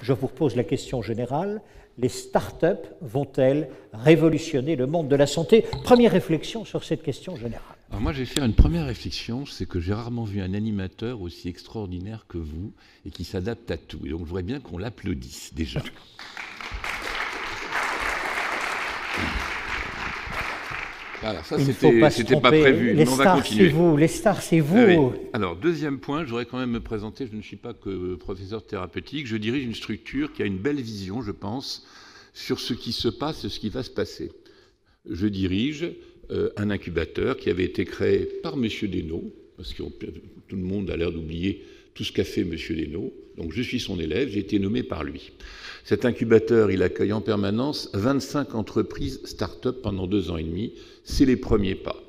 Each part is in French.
Je vous repose la question générale. Les start-up vont-elles révolutionner le monde de la santé? Première réflexion sur cette question générale. Alors moi, je vais faire une première réflexion, c'est que j'ai rarement vu un animateur aussi extraordinaire que vous et qui s'adapte à tout. Et donc, je voudrais bien qu'on l'applaudisse déjà. Alors ça, c'était pas prévu. Les stars, c'est vous. Les stars, c'est vous. Oui. Alors, deuxième point, je voudrais quand même me présenter. Je ne suis pas que professeur thérapeutique. Je dirige une structure qui a une belle vision, je pense, sur ce qui se passe et ce qui va se passer. Je dirige un incubateur qui avait été créé par M. Desnaux, parce que tout le monde a l'air d'oublier tout ce qu'a fait M. Desnaux. Donc, je suis son élève, j'ai été nommé par lui. Cet incubateur, il accueille en permanence 25 entreprises start-up pendant 2 ans et demi. C'est les premiers pas.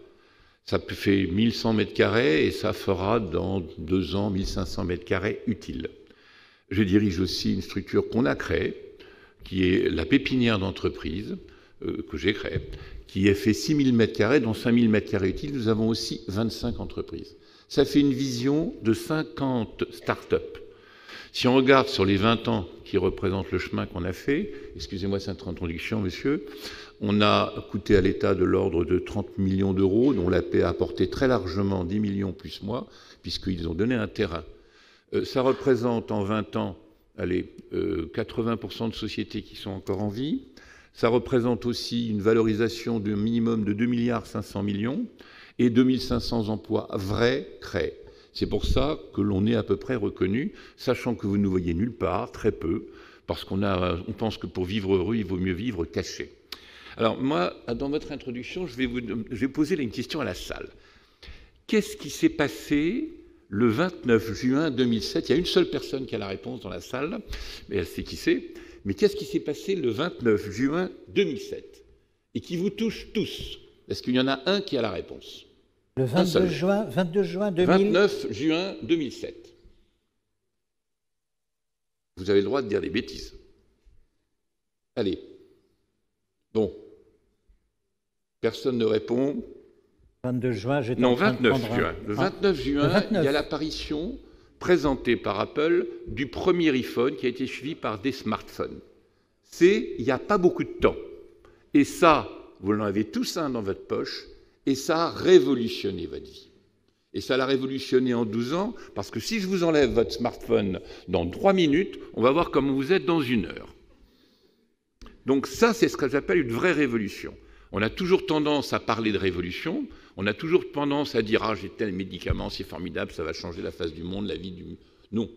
Ça fait 1100 mètres carrés et ça fera dans 2 ans 1500 mètres carrés utiles. Je dirige aussi une structure qu'on a créée, qui est la pépinière d'entreprise, que j'ai créée, qui a fait 6000 mètres carrés, dont 5000 mètres carrés utiles. Nous avons aussi 25 entreprises. Ça fait une vision de 50 start-up. Si on regarde sur les 20 ans qui représentent le chemin qu'on a fait, excusez-moi cette introduction, monsieur, on a coûté à l'État de l'ordre de 30 millions d'euros, dont la paix a apporté très largement 10 millions plus moi, puisqu'ils ont donné un terrain. Ça représente en 20 ans, 80% de sociétés qui sont encore en vie. Ça représente aussi une valorisation d'un minimum de 2,5 milliards et 2500 emplois vrais créés. C'est pour ça que l'on est à peu près reconnu, sachant que vous ne nous voyez nulle part, très peu, parce qu'on pense que pour vivre heureux, il vaut mieux vivre caché. Alors moi, dans votre introduction, je vais poser une question à la salle. Qu'est-ce qui s'est passé le 29 juin 2007 ? Il y a une seule personne qui a la réponse dans la salle, mais elle sait qui c'est. Mais qu'est-ce qui s'est passé le 29 juin 2007 et qui vous touche tous? Est-ce qu'il y en a un qui a la réponse? Le 22 juin 29 juin 2007. Vous avez le droit de dire des bêtises. Allez. Bon. Personne ne répond. 22 juin, j'étais Non, 29 juin. Le 29 juin, il y a l'apparition présentée par Apple du premier iPhone qui a été suivi par des smartphones. Il n'y a pas beaucoup de temps. Et ça, vous en avez tous un dans votre poche. Et ça a révolutionné votre vie. Et ça l'a révolutionné en 12 ans, parce que si je vous enlève votre smartphone dans 3 minutes, on va voir comment vous êtes dans 1 heure. Donc ça, c'est ce que j'appelle une vraie révolution. On a toujours tendance à parler de révolution, on a toujours tendance à dire « Ah, j'ai tel médicament, c'est formidable, ça va changer la face du monde, la vie du... » Non.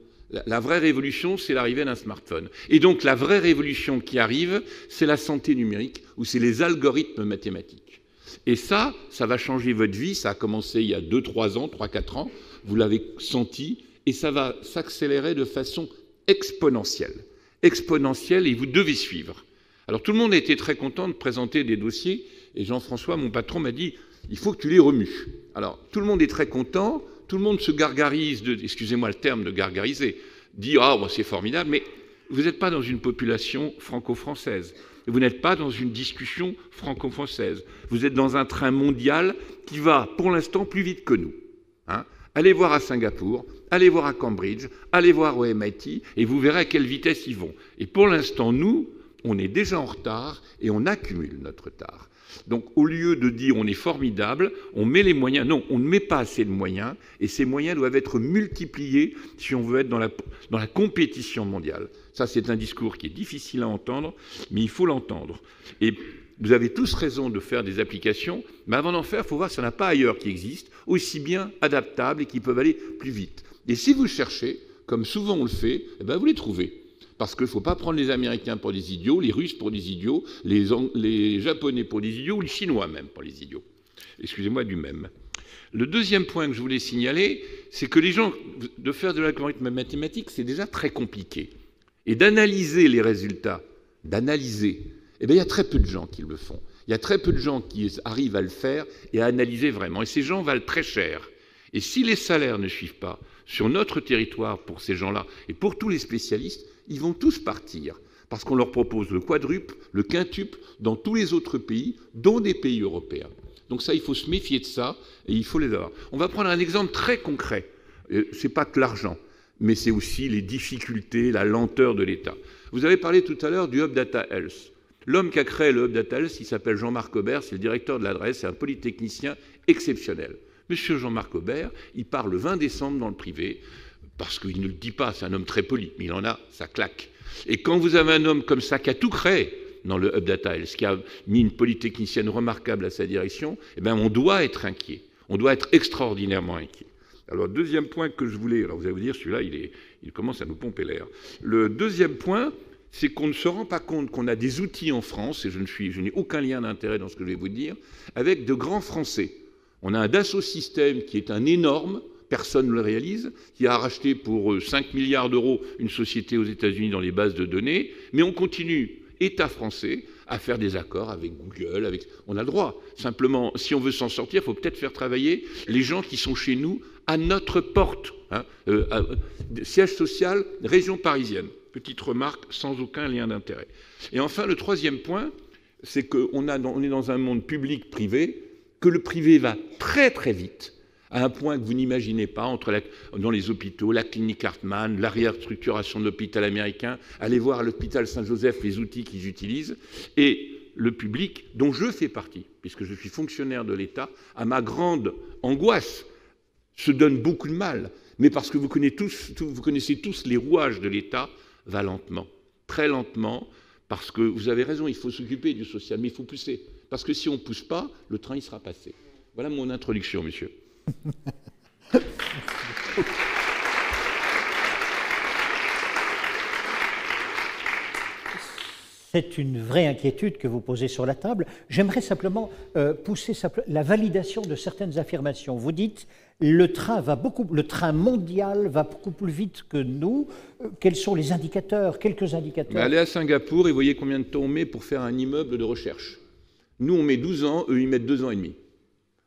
La vraie révolution, c'est l'arrivée d'un smartphone. Et donc la vraie révolution qui arrive, c'est la santé numérique, ou c'est les algorithmes mathématiques. Et ça va changer votre vie. Ça a commencé il y a 2-3 ans, 3-4 ans. Vous l'avez senti. Et ça va s'accélérer de façon exponentielle. Exponentielle, et vous devez suivre. Alors tout le monde a été très content de présenter des dossiers. Et Jean-François, mon patron, m'a dit « Il faut que tu les remues ». Alors tout le monde est très content. Tout le monde se gargarise, excusez-moi le terme de gargariser, dit « Ah, bon, c'est formidable », mais vous n'êtes pas dans une population franco-française. Vous n'êtes pas dans une discussion franco-française. Vous êtes dans un train mondial qui va, pour l'instant, plus vite que nous. Hein ? Allez voir à Singapour, allez voir à Cambridge, allez voir au MIT, et vous verrez à quelle vitesse ils vont. Et pour l'instant, nous, on est déjà en retard, et on accumule notre retard. Donc, au lieu de dire on est formidable, on met les moyens. Non, on ne met pas assez de moyens, et ces moyens doivent être multipliés si on veut être dans la compétition mondiale. Ça, c'est un discours qui est difficile à entendre, mais il faut l'entendre. Et vous avez tous raison de faire des applications, mais avant d'en faire, il faut voir s'il n'y en a pas ailleurs qui existent, aussi bien adaptables et qui peuvent aller plus vite. Et si vous cherchez, comme souvent on le fait, eh bien vous les trouvez. Parce qu'il ne faut pas prendre les Américains pour des idiots, les Russes pour des idiots, les Japonais pour des idiots, ou les Chinois même pour les idiots. Excusez-moi du même. Le deuxième point que je voulais signaler, c'est que les gens, de faire de l'algorithme mathématique, c'est déjà très compliqué. Et d'analyser les résultats, eh bien, il y a très peu de gens qui le font. Il y a très peu de gens qui arrivent à le faire et à analyser vraiment. Et ces gens valent très cher. Et si les salaires ne suivent pas sur notre territoire pour ces gens-là et pour tous les spécialistes, ils vont tous partir. Parce qu'on leur propose le quadruple, le quintuple dans tous les autres pays, dont des pays européens. Donc ça, il faut se méfier de ça et il faut les avoir. On va prendre un exemple très concret. Ce n'est pas que l'argent. mais c'est aussi les difficultés, la lenteur de l'État. Vous avez parlé tout à l'heure du Hub Data Health. L'homme qui a créé le Hub Data Health, il s'appelle Jean-Marc Aubert, c'est le directeur de l'adresse, c'est un polytechnicien exceptionnel. Monsieur Jean-Marc Aubert, il part le 20 décembre dans le privé, parce qu'il ne le dit pas, c'est un homme très poli, mais il en a, ça claque. Et quand vous avez un homme comme ça qui a tout créé dans le Hub Data Health, qui a mis une polytechnicienne remarquable à sa direction, eh bien, on doit être inquiet. On doit être extraordinairement inquiet. Alors, deuxième point que je voulais... Alors, vous allez vous dire, celui-là, il commence à nous pomper l'air. Le deuxième point, c'est qu'on ne se rend pas compte qu'on a des outils en France, et je n'ai aucun lien d'intérêt dans ce que je vais vous dire, avec de grands Français. On a un Dassault Systèmes qui est un énorme, personne ne le réalise, qui a racheté pour 5 milliards d'euros une société aux États-Unis dans les bases de données, mais on continue, État français, à faire des accords avec Google, avec... On a le droit. Simplement, si on veut s'en sortir, il faut peut-être faire travailler les gens qui sont chez nous à notre porte. Hein, siège social, région parisienne. Petite remarque, sans aucun lien d'intérêt. Et enfin, le troisième point, c'est qu'on est dans un monde public-privé, que le privé va très très vite, à un point que vous n'imaginez pas, dans les hôpitaux, la clinique Hartmann, l'arrière-structuration de l'hôpital américain, allez voir à l'hôpital Saint-Joseph les outils qu'ils utilisent, et le public, dont je fais partie, puisque je suis fonctionnaire de l'État, à ma grande angoisse, se donne beaucoup de mal, mais parce que vous connaissez tous les rouages de l'État, va lentement, très lentement, parce que vous avez raison, il faut s'occuper du social, mais il faut pousser, parce que si on ne pousse pas, le train il sera passé. Voilà mon introduction, monsieur. C'est une vraie inquiétude que vous posez sur la table. J'aimerais simplement pousser la validation de certaines affirmations. Vous dites le train mondial va beaucoup plus vite que nous. Quels sont les indicateurs? Quelques indicateurs. Mais allez à Singapour et voyez combien de temps on met pour faire un immeuble de recherche. Nous, on met 12 ans, eux, ils mettent 2 ans et demi.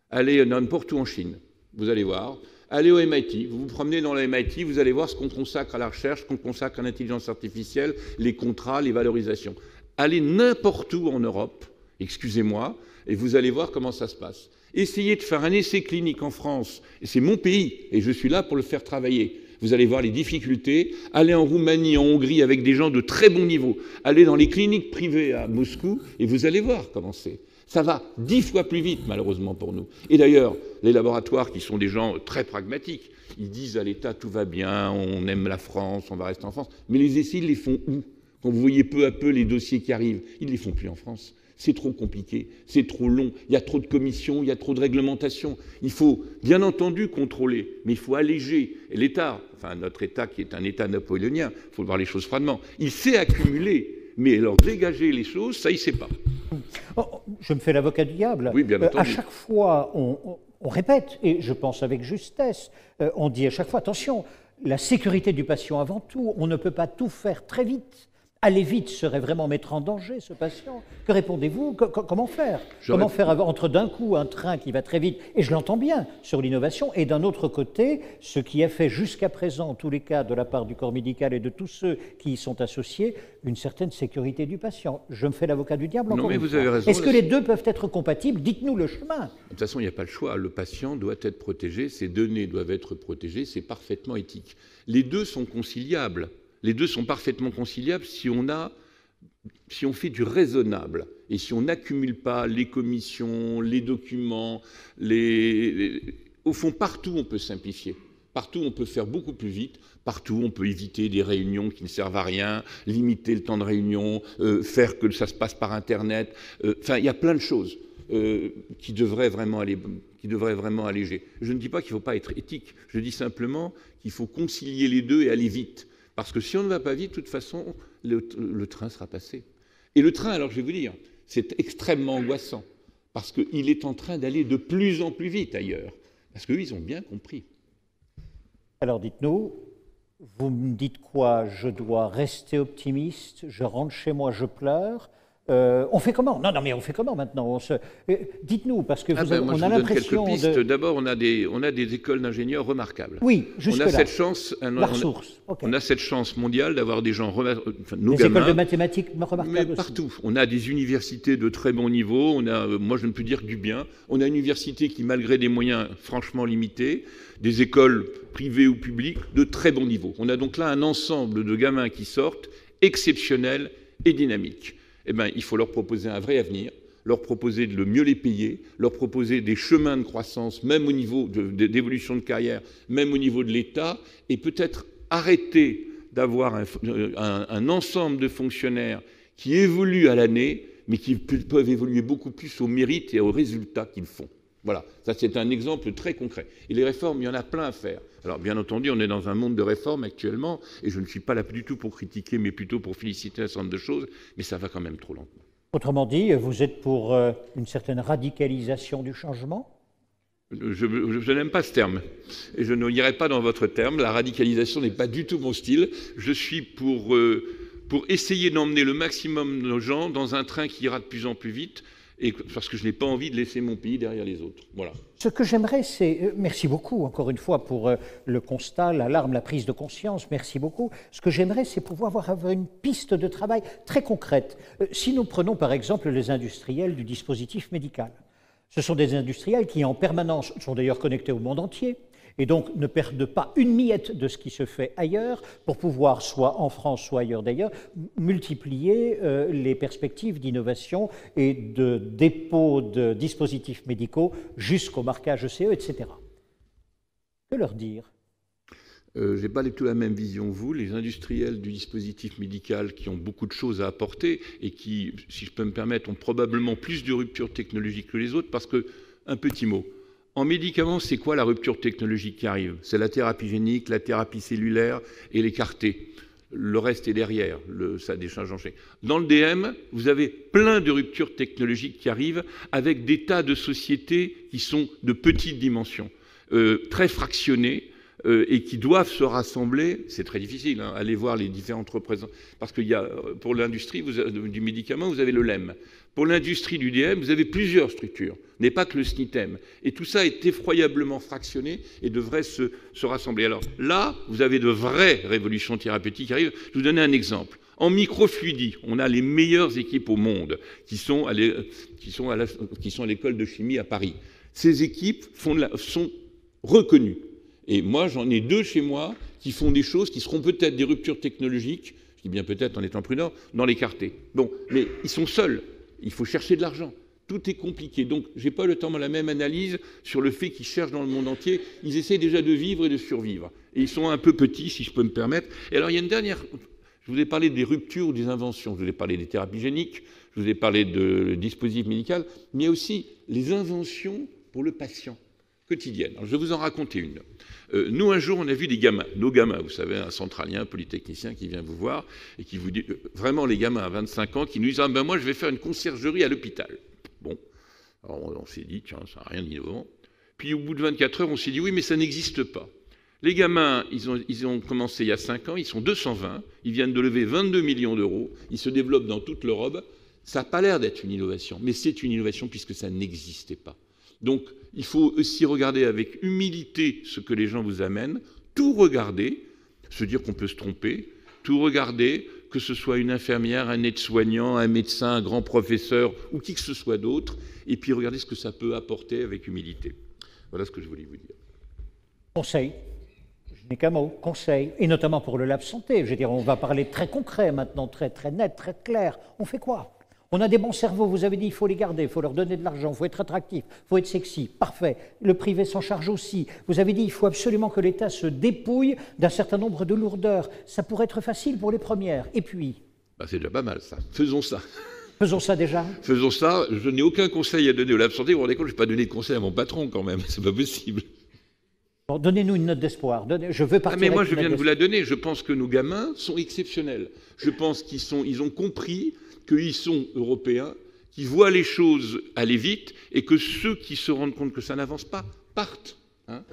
Allez n'importe où en Chine, vous allez voir. Allez au MIT, vous vous promenez dans le MIT, vous allez voir ce qu'on consacre à la recherche, ce qu'on consacre à l'intelligence artificielle, les contrats, les valorisations. Allez n'importe où en Europe, excusez-moi, et vous allez voir comment ça se passe. Essayez de faire un essai clinique en France, et c'est mon pays, et je suis là pour le faire travailler. Vous allez voir les difficultés. Allez en Roumanie, en Hongrie, avec des gens de très bon niveau. Allez dans les cliniques privées à Moscou, et vous allez voir comment c'est. Ça va 10 fois plus vite, malheureusement, pour nous. Et d'ailleurs, les laboratoires, qui sont des gens très pragmatiques, ils disent à l'État, tout va bien, on aime la France, on va rester en France. Mais les essais, ils les font où? Quand vous voyez peu à peu les dossiers qui arrivent, ils ne les font plus en France. C'est trop compliqué, c'est trop long, il y a trop de commissions, il y a trop de réglementations. Il faut, bien entendu, contrôler, mais il faut alléger. Et l'État, enfin notre État qui est un État napoléonien, il faut voir les choses froidement, il sait accumuler, mais alors dégager les choses, ça, il ne sait pas. Oh, je me fais l'avocat du diable. Oui, bien entendu. À chaque fois, on répète, et je pense avec justesse, on dit à chaque fois, attention, la sécurité du patient avant tout, on ne peut pas tout faire très vite. Aller vite serait vraiment mettre en danger ce patient. Que répondez-vous? Comment faire? Comment faire entre d'un coup un train qui va très vite, et je l'entends bien, sur l'innovation, et d'un autre côté, ce qui a fait jusqu'à présent, en tous les cas, de la part du corps médical et de tous ceux qui y sont associés, une certaine sécurité du patient. Je me fais l'avocat du diable encore une fois. Vous avez raison. Est-ce que les deux peuvent être compatibles? Dites-nous le chemin. De toute façon, il n'y a pas le choix. Le patient doit être protégé, ses données doivent être protégées, c'est parfaitement éthique. Les deux sont conciliables. Les deux sont parfaitement conciliables si on fait du raisonnable et si on n'accumule pas les commissions, les documents, au fond, partout on peut simplifier. Partout on peut faire beaucoup plus vite. Partout on peut éviter des réunions qui ne servent à rien, limiter le temps de réunion, faire que ça se passe par Internet. Enfin, il y a plein de choses qui devraient vraiment alléger. Je ne dis pas qu'il ne faut pas être éthique. Je dis simplement qu'il faut concilier les deux et aller vite. Parce que si on ne va pas vite, de toute façon, le train sera passé. Et le train, alors je vais vous dire, c'est extrêmement angoissant, parce qu'il est en train d'aller de plus en plus vite ailleurs. Parce qu'eux, ils ont bien compris. Alors dites-nous, vous me dites quoi? Je dois rester optimiste, je rentre chez moi, je pleure. On fait comment? Non, mais on fait comment maintenant? Dites-nous, parce que on a l'impression de... D'abord, on a des écoles d'ingénieurs remarquables. Oui, jusque-là. On a cette chance, la ressource. Okay. On a cette chance mondiale d'avoir des gens remarquables. Des écoles de mathématiques remarquables mais aussi. Partout. On a des universités de très bon niveau. Moi, je ne peux dire que du bien. On a une université qui, malgré des moyens franchement limités, des écoles privées ou publiques de très bon niveau. On a donc là un ensemble de gamins qui sortent exceptionnels et dynamiques. Eh bien, il faut leur proposer un vrai avenir, leur proposer de mieux les payer, leur proposer des chemins de croissance, même au niveau d'évolution de carrière, même au niveau de l'État, et peut-être arrêter d'avoir un ensemble de fonctionnaires qui évoluent à l'année, mais qui peuvent évoluer beaucoup plus au mérite et aux résultats qu'ils font. Voilà, ça c'est un exemple très concret. Et les réformes, il y en a plein à faire. Alors bien entendu, on est dans un monde de réformes actuellement, et je ne suis pas là du tout pour critiquer, mais plutôt pour féliciter un certain nombre de choses, mais ça va quand même trop lentement. Autrement dit, vous êtes pour une certaine radicalisation du changement? Je n'aime pas ce terme, et je n'irai pas dans votre terme. La radicalisation n'est pas du tout mon style. Je suis pour essayer d'emmener le maximum de gens dans un train qui ira de plus en plus vite, parce que je n'ai pas envie de laisser mon pays derrière les autres. Voilà. Ce que j'aimerais, c'est... merci beaucoup, encore une fois, pour le constat, l'alarme, la prise de conscience. Merci beaucoup. Ce que j'aimerais, c'est pouvoir avoir une piste de travail très concrète. Si nous prenons, par exemple, les industriels du dispositif médical, ce sont des industriels qui, en permanence, sont d'ailleurs connectés au monde entier, et donc ne perdent pas une miette de ce qui se fait ailleurs pour pouvoir, soit en France, soit ailleurs d'ailleurs, multiplier les perspectives d'innovation et de dépôt de dispositifs médicaux jusqu'au marquage CE, etc. Que leur dire? Je n'ai pas du tout la même vision que vous. Les industriels du dispositif médical qui ont beaucoup de choses à apporter et qui, si je peux me permettre, ont probablement plus de rupture technologique que les autres, parce que, un petit mot, en médicaments, c'est quoi la rupture technologique qui arrive? C'est la thérapie génique, la thérapie cellulaire et les CAR-T. Le reste est derrière, ça décharge en chèque. Dans le DM, vous avez plein de ruptures technologiques qui arrivent avec des tas de sociétés qui sont de petites dimensions, très fractionnées, et qui doivent se rassembler. C'est très difficile, hein, allez voir les différentes représentations. Parce qu'il y a, pour l'industrie du médicament, vous avez le LEM. Pour l'industrie du DM, vous avez plusieurs structures, n'est pas que le SNITEM. Et tout ça est effroyablement fractionné et devrait se rassembler. Alors là, vous avez de vraies révolutions thérapeutiques qui arrivent. Je vais vous donner un exemple. En microfluidie, on a les meilleures équipes au monde qui sont à l'école de chimie à Paris. Ces équipes sont reconnues. Et moi, j'en ai deux chez moi qui font des choses qui seront peut-être des ruptures technologiques, je dis bien peut-être en étant prudent, dans les CAR-T. Bon, mais ils sont seuls. Il faut chercher de l'argent. Tout est compliqué. Donc, je n'ai pas le temps de la même analyse sur le fait qu'ils cherchent dans le monde entier. Ils essaient déjà de vivre et de survivre. Et ils sont un peu petits, si je peux me permettre. Et alors, il y a une dernière... Je vous ai parlé des ruptures ou des inventions. Je vous ai parlé des thérapies géniques. Je vous ai parlé de dispositifs médicaux. Mais il y a aussi les inventions pour le patient quotidiennes. Alors, je vais vous en raconter une. Nous, un jour, on a vu des gamins, nos gamins, vous savez, un centralien, un polytechnicien qui vient vous voir et qui vous dit, vraiment les gamins à 25 ans, qui nous disent « Ah ben moi, je vais faire une conciergerie à l'hôpital. » Bon, alors on s'est dit « Tiens, ça n'a rien d'innovant. » Puis au bout de 24 heures, on s'est dit « Oui, mais ça n'existe pas. » Les gamins, ils ont commencé il y a 5 ans, ils sont 220, ils viennent de lever 22 millions d'euros, ils se développent dans toute l'Europe. Ça n'a pas l'air d'être une innovation, mais c'est une innovation puisque ça n'existait pas. Donc, il faut aussi regarder avec humilité ce que les gens vous amènent, tout regarder, se dire qu'on peut se tromper, tout regarder, que ce soit une infirmière, un aide-soignant, un médecin, un grand professeur ou qui que ce soit d'autre, et puis regarder ce que ça peut apporter avec humilité. Voilà ce que je voulais vous dire. Conseil. Je n'ai qu'un mot, conseil, et notamment pour le Lab Santé. Je veux dire, on va parler très concret maintenant, très net, très clair. On fait quoi? On a des bons cerveaux, vous avez dit, il faut les garder, il faut leur donner de l'argent, il faut être attractif, il faut être sexy, parfait. Le privé s'en charge aussi. Vous avez dit, il faut absolument que l'État se dépouille d'un certain nombre de lourdeurs. Ça pourrait être facile pour les premières. Et puis... c'est déjà pas mal, ça. Faisons ça. Faisons ça déjà. Faisons ça. Je n'ai aucun conseil à donner au Lab Santé. Vous vous rendez compte, je ne vais pas donner de conseil à mon patron, quand même. C'est pas possible. Bon, donnez-nous une note d'espoir. Je veux partir. Mais moi, je viens de vous la donner. Je pense que nos gamins sont exceptionnels. Je pense qu'ils ont compris qu'ils sont européens, qui voient les choses aller vite et que ceux qui se rendent compte que ça n'avance pas partent. Hein.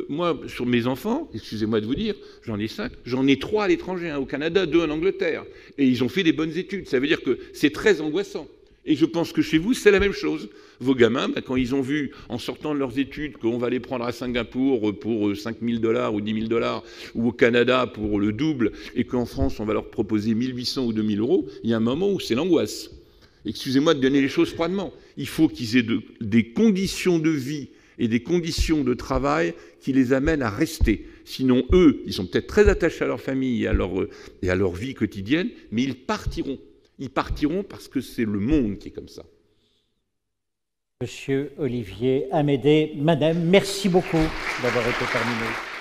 Moi, sur mes enfants, excusez-moi de vous dire, j'en ai 5, j'en ai 3 à l'étranger, au Canada, 2 en Angleterre. Et ils ont fait des bonnes études. Ça veut dire que c'est très angoissant. Et je pense que chez vous, c'est la même chose. Vos gamins, quand ils ont vu, en sortant de leurs études, qu'on va les prendre à Singapour pour 5 000 $ ou 10 000 $, ou au Canada pour le double, et qu'en France, on va leur proposer 1 800 ou 2 000 €, il y a un moment où c'est l'angoisse. Excusez-moi de donner les choses froidement. Il faut qu'ils aient des conditions de vie et des conditions de travail qui les amènent à rester. Sinon, eux, ils sont peut-être très attachés à leur famille et à leur vie quotidienne, mais ils partiront. Ils partiront parce que c'est le monde qui est comme ça. Monsieur Olivier Amédée, Madame, merci beaucoup d'avoir été parmi nous.